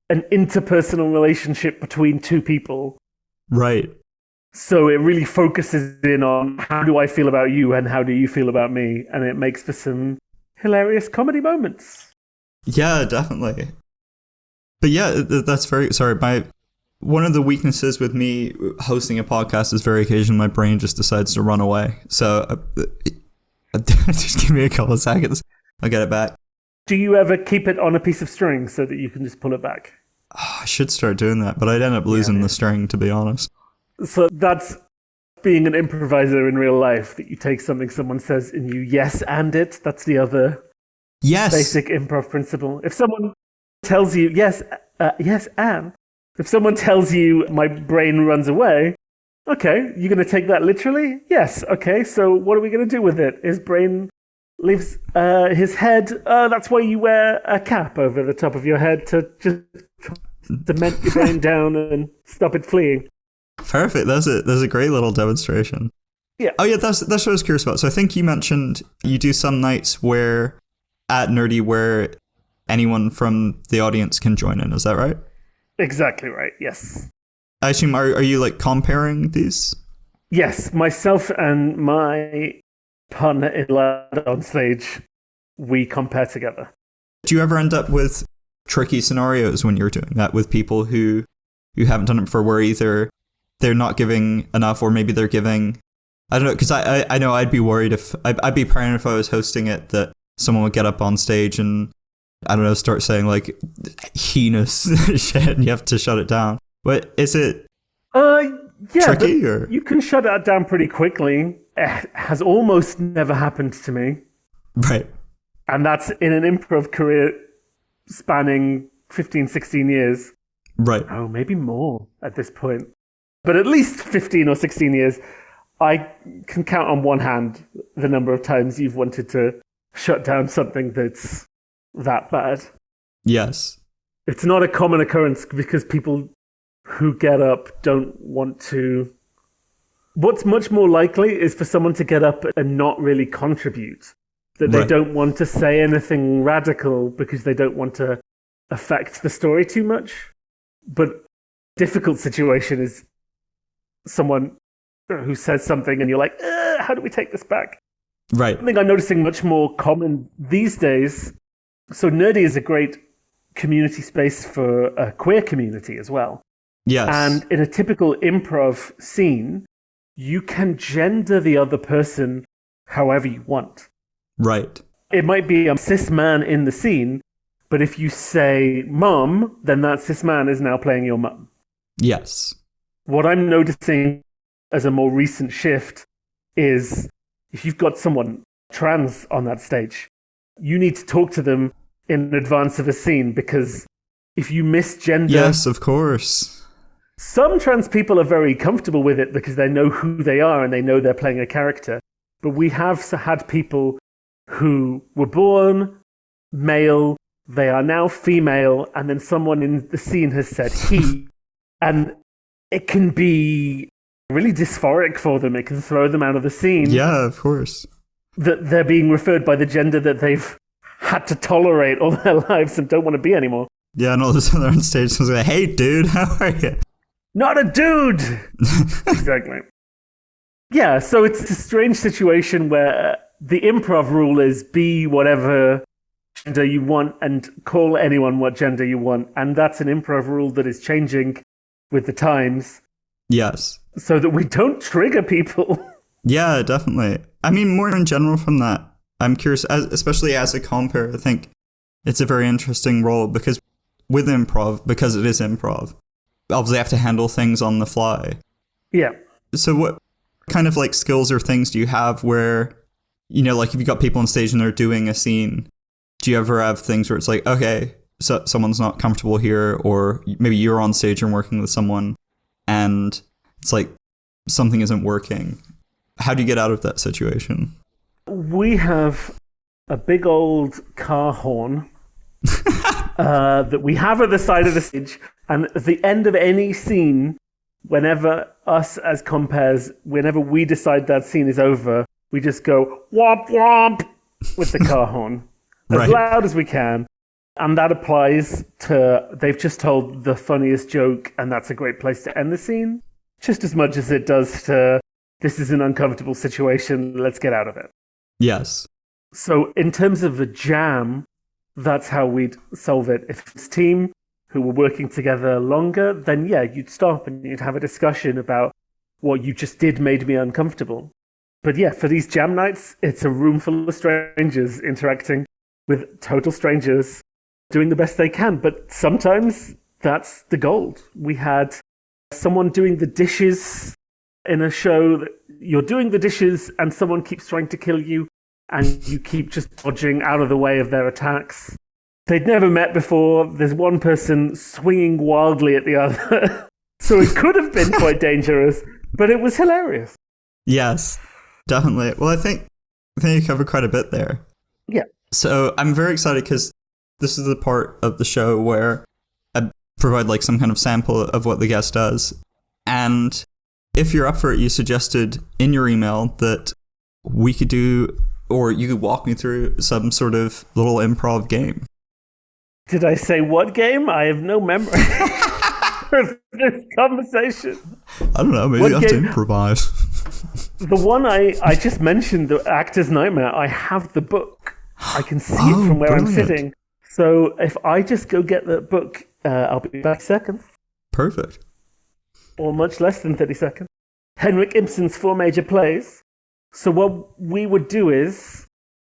an interpersonal relationship between 2 people. Right. So it really focuses in on how do I feel about you and how do you feel about me? And it makes for some hilarious comedy moments. Yeah, definitely. But yeah, that's very... Sorry, one of the weaknesses with me hosting a podcast is very occasionally my brain just decides to run away. So just give me a couple of seconds. I'll get it back. Do you ever keep it on a piece of string so that you can just pull it back? Oh, I should start doing that, but I'd end up losing the string, to be honest. So that's being an improviser in real life, that you take something someone says and you yes and it. That's the other basic improv principle. If someone tells you yes and, if someone tells you my brain runs away, okay, you're going to take that literally? Yes, okay, so what are we going to do with it? His brain leaves his head. That's why you wear a cap over the top of your head, to just cement your brain down and stop it fleeing. Perfect. That's a great little demonstration. Yeah. Oh yeah, that's what I was curious about. So I think you mentioned you do some nights where at Nerdy where anyone from the audience can join in. Is that right? Exactly right. Yes. I assume are you like comparing these? Yes, myself and my partner in Lad on stage, we compare together. Do you ever end up with tricky scenarios when you're doing that with people who haven't done it before, where either they're not giving enough or maybe they're giving, I don't know, because I know I'd be worried if I'd be paranoid if I was hosting it that someone would get up on stage and I don't know, start saying like heinous shit and you have to shut it down. But is it tricky? Or? You can shut it down pretty quickly. It has almost never happened to me. Right. And that's in an improv career spanning 15, 16 years. Right. Oh, maybe more at this point. But at least 15 or 16 years. I can count on one hand the number of times you've wanted to shut down something that's that bad. Yes. It's not a common occurrence because people who get up don't want to. What's much more likely is for someone to get up and not really contribute. That they don't want to say anything radical because they don't want to affect the story too much. But difficult situation is someone who says something and you're like, how do we take this back? Right. I think I'm noticing much more common these days. So Nerdy is a great community space for a queer community as well. Yes. And in a typical improv scene, you can gender the other person however you want. Right. It might be a cis man in the scene, but if you say mom, then that cis man is now playing your mom. Yes. What I'm noticing as a more recent shift is if you've got someone trans on that stage, you need to talk to them in advance of a scene, because if you misgender... Yes, of course. Some trans people are very comfortable with it because they know who they are and they know they're playing a character. But we have had people who were born male, they are now female, and then someone in the scene has said he. And it can be really dysphoric for them. It can throw them out of the scene. Yeah, of course. That they're being referred by the gender that they've had to tolerate all their lives and don't want to be anymore. Yeah, and all of a sudden they're on stage and like, hey, dude, how are you? Not a dude! Exactly. Yeah, so it's a strange situation where the improv rule is be whatever gender you want and call anyone what gender you want. And that's an improv rule that is changing with the times. Yes. So that we don't trigger people. Yeah, definitely. I mean, more in general from that, I'm curious, especially as a compere, I think it's a very interesting role because with improv, because it is improv, obviously you have to handle things on the fly. Yeah. So what kind of like skills or things do you have where, you know, like if you've got people on stage and they're doing a scene, do you ever have things where it's like, okay, so someone's not comfortable here, or maybe you're on stage and working with someone and it's like something isn't working. How do you get out of that situation? We have a big old car horn that we have at the side of the stage, and at the end of any scene, whenever us as compares, whenever we decide that scene is over, we just go womp womp with the car horn as loud as we can. And that applies to, they've just told the funniest joke and that's a great place to end the scene, just as much as it does to, this is an uncomfortable situation, let's get out of it. Yes. So in terms of the jam, that's how we'd solve it. If it's a team who were working together longer, then yeah, you'd stop and you'd have a discussion about what you just did made me uncomfortable. But yeah, for these jam nights, it's a room full of strangers interacting with total strangers, doing the best they can. But sometimes that's the gold. We had someone doing the dishes in a show that you're doing the dishes and someone keeps trying to kill you and you keep just dodging out of the way of their attacks. They'd never met before. There's one person swinging wildly at the other. So it could have been quite dangerous, but it was hilarious. Yes, definitely. Well, I think you covered quite a bit there. Yeah. So I'm very excited because this is the part of the show where I provide like some kind of sample of what the guest does. And if you're up for it, you suggested in your email that we could do, or you could walk me through some sort of little improv game. Did I say what game? I have no memory of this conversation. I don't know, maybe you have to improvise. The one I just mentioned, the Actor's Nightmare, I have the book. I can see it from where I'm sitting. So if I just go get the book, I'll be back seconds. Perfect. Or much less than 30 seconds. Henrik Ibsen's 4 major plays. So what we would do is,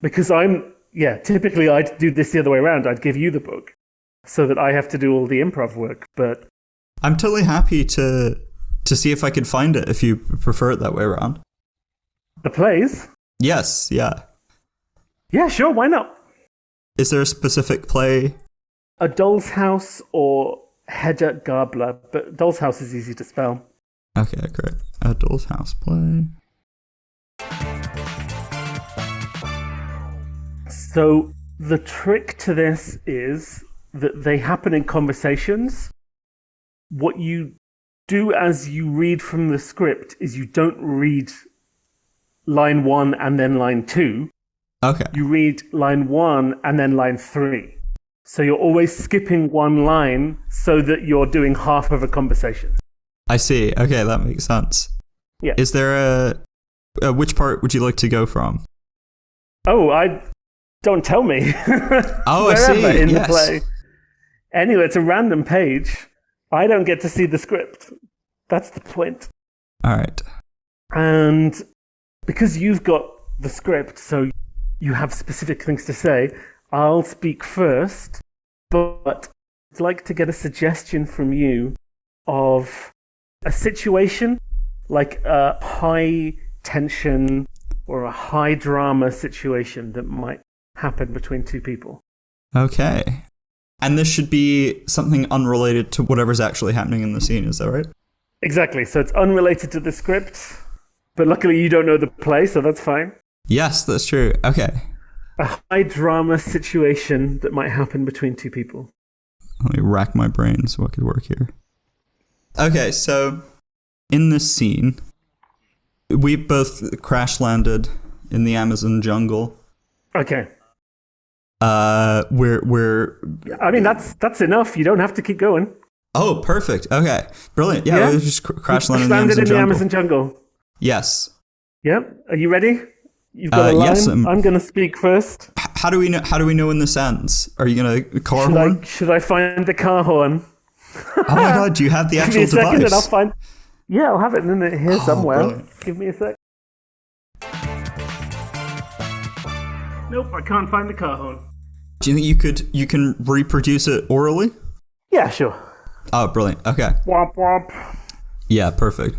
because typically I'd do this the other way around. I'd give you the book so that I have to do all the improv work. But I'm totally happy to see if I could find it if you prefer it that way around. The plays? Yes, yeah. Yeah, sure, why not? Is there a specific play? A Doll's House or Hedda Gabler, but Doll's House is easy to spell. Okay, great. A Doll's House play. So the trick to this is that they happen in conversations. What you do as you read from the script is you don't read line 1 and then line 2. Okay. You read line 1 and then line 3. So you're always skipping one line so that you're doing half of a conversation. I see. Okay, that makes sense. Yeah. Is there which part would you like to go from? Oh, don't tell me. Oh, I see. In yes. the play. Anyway, it's a random page. I don't get to see the script. That's the point. All right. And because you've got the script, so you have specific things to say, I'll speak first, but I'd like to get a suggestion from you of a situation, like a high tension or a high drama situation that might happen between two people. Okay. And this should be something unrelated to whatever's actually happening in the scene, is that right? Exactly. So it's unrelated to the script, but luckily you don't know the play, so that's fine. Yes, that's true. Okay. A high drama situation that might happen between two people. Let me rack my brain so what could work here. Okay, so in this scene, we've both crash landed in the Amazon jungle. Okay. We're I mean, that's enough. You don't have to keep going. Oh, perfect. Okay. Brilliant. Yeah, we just crash landed in the Amazon jungle. Yes. Yep. Are you ready? You've got a line. Yes, I'm going to speak first. How do we know when this ends? Are you going to car horn? Should I find the car horn? Oh my god, do you have the actual device? Give me a second and I'll find... Yeah, I'll have it here somewhere. Brilliant. Give me a sec. Nope, I can't find the car horn. Do you think you can reproduce it orally? Yeah, sure. Oh, brilliant. Okay. Womp womp. Yeah, perfect.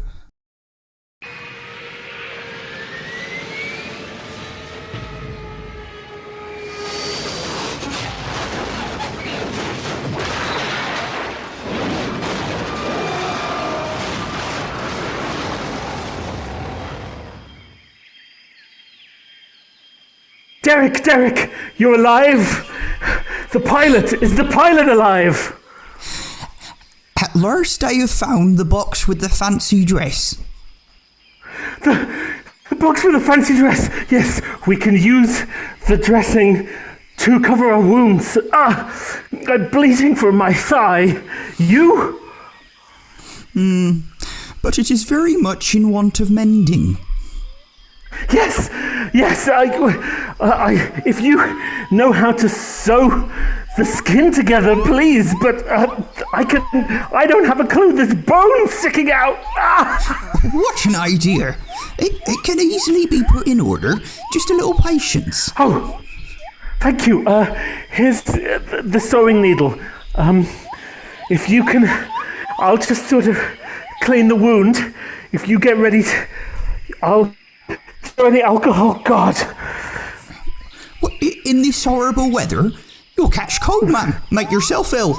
Derek, you're alive! Is the pilot alive? At last I have found the box with the fancy dress. The box with the fancy dress! Yes, we can use the dressing to cover our wounds. I'm bleeding from my thigh. You? But it is very much in want of mending. Yes. If you know how to sew the skin together, please. But I don't have a clue. There's bone sticking out. What an idea! It can easily be put in order. Just a little patience. Oh, thank you. Here's the sewing needle. If you can, I'll just sort of clean the wound. If you get ready, I'll throw any alcohol. God. What, in this horrible weather? You'll catch cold, man. Make yourself ill.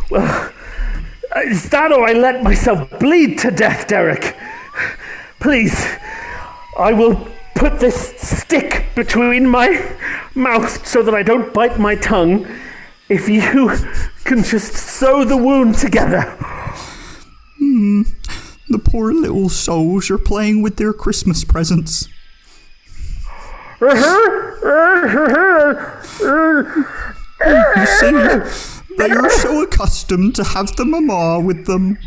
Well, is that or I let myself bleed to death, Derek? Please, I will put this stick between my mouth so that I don't bite my tongue. If you can just sew the wound together. The poor little souls are playing with their Christmas presents. You see, they are so accustomed to have the mama with them.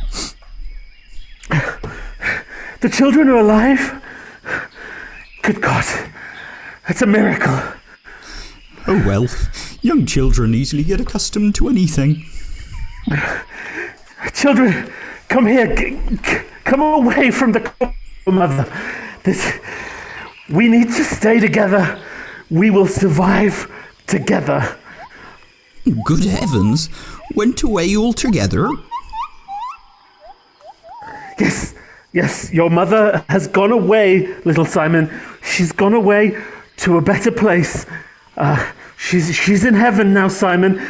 The children are alive? Good God, that's a miracle. Oh well, young children easily get accustomed to anything. Children, come here. Come away from the mother. We need to stay together. We will survive together. Good heavens, went away altogether? Yes, your mother has gone away, little Simon. She's gone away to a better place. She's in heaven now, Simon.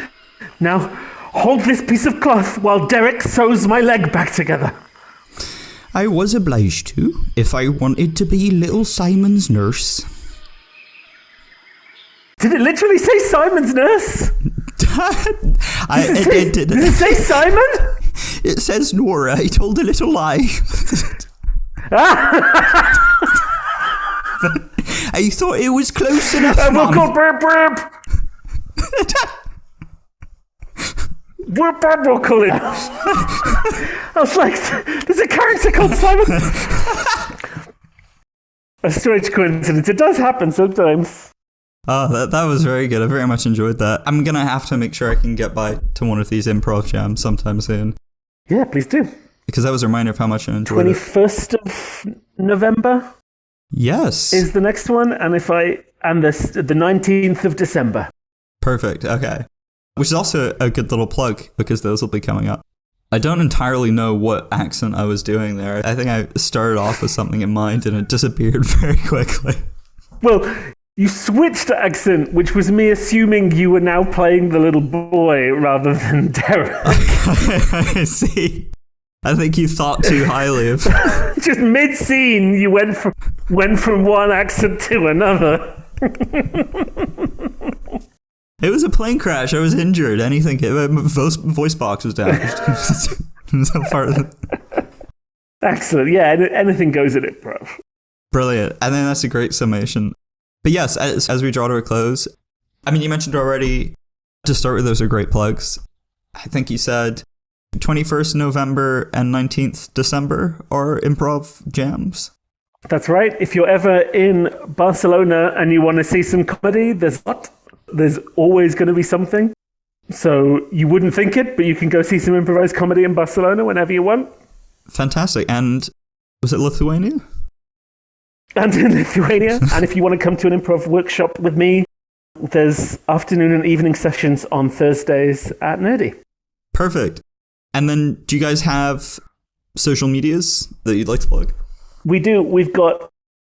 Now, hold this piece of cloth while Derek sews my leg back together. I was obliged to, if I wanted to be little Simon's nurse. Did it literally say Simon's nurse? Did Did it say Simon? It says Nora. He told a little lie. I thought it was close enough, We'll Mum. call burp burp. Burp burp, we'll call it. I was like, there's a character called Simon. A strange coincidence. It does happen sometimes. Oh, that was very good. I very much enjoyed that. I'm going to have to make sure I can get by to one of these improv jams sometime soon. Yeah, please do. Because that was a reminder of how much I enjoyed 21st of November Yes. is the next one, and the 19th of December. Perfect. Okay. Which is also a good little plug because those will be coming up. I don't entirely know what accent I was doing there. I think I started off with something in mind and it disappeared very quickly. Well, you switched to accent, which was me assuming you were now playing the little boy rather than Derek. I see. I think you thought too highly of... Just mid-scene, you went from one accent to another. It was a plane crash. I was injured. Anything. My voice box was damaged. So far. Excellent. Yeah, anything goes at improv. Brilliant. I think that's a great summation. But yes, as we draw to a close, I mean, you mentioned already, to start with, those are great plugs. I think you said 21st November and 19th December are improv jams. That's right. If you're ever in Barcelona and you want to see some comedy, there's always going to be something. So you wouldn't think it, but you can go see some improvised comedy in Barcelona whenever you want. Fantastic. And was it Lithuania? And in Lithuania. And if you want to come to an improv workshop with me, there's afternoon and evening sessions on Thursdays at Nerdy. Perfect. And then do you guys have social medias that you'd like to plug? We do. We've got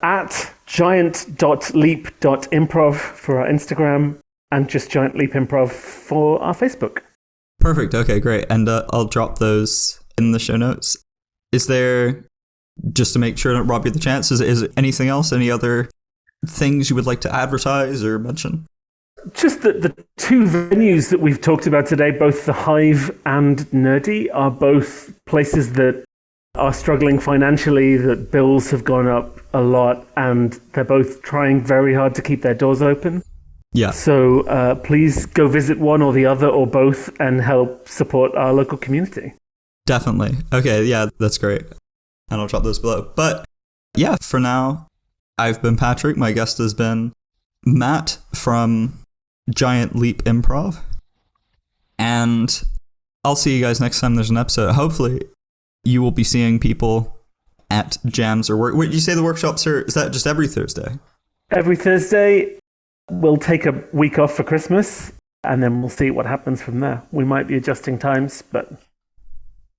at giant.leap.improv for our Instagram and just Giant Leap Improv for our Facebook. Perfect. Okay, great. And I'll drop those in the show notes. Is there, just to make sure I don't rob you the chance, is anything else? Any other things you would like to advertise or mention? Just that the two venues that we've talked about today, both the Hive and Nerdy, are both places that are struggling financially, that bills have gone up a lot, and they're both trying very hard to keep their doors open. Yeah. So please go visit one or the other or both and help support our local community. Definitely. Okay, yeah, that's great. And I'll drop those below. But yeah, for now, I've been Patrick. My guest has been Matt from Giant Leap Improv. And I'll see you guys next time there's an episode. Hopefully, you will be seeing people at jams or work. Wait, you say the workshops are, is that just every Thursday? Every Thursday. We'll take a week off for Christmas, and then we'll see what happens from there. We might be adjusting times, but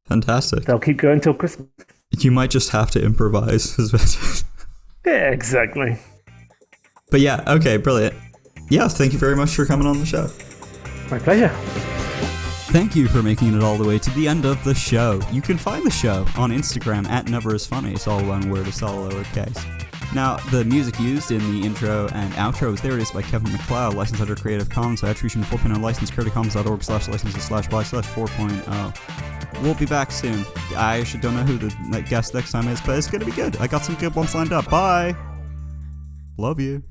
fantastic. They'll keep going till Christmas. You might just have to improvise. Yeah, exactly. But yeah, okay, brilliant. Yeah, thank you very much for coming on the show. My pleasure. Thank you for making it all the way to the end of the show. You can find the show on Instagram at NeverIsFunny. It's all one word, it's all lowercase. Now, the music used in the intro and outro is There It Is by Kevin MacLeod, licensed under Creative Commons, Attribution 4.0, license creativecommons.org/licenses/by/4.0. We'll be back soon. I actually don't know who the guest next time is, but it's going to be good. I got some good ones lined up. Bye! Love you.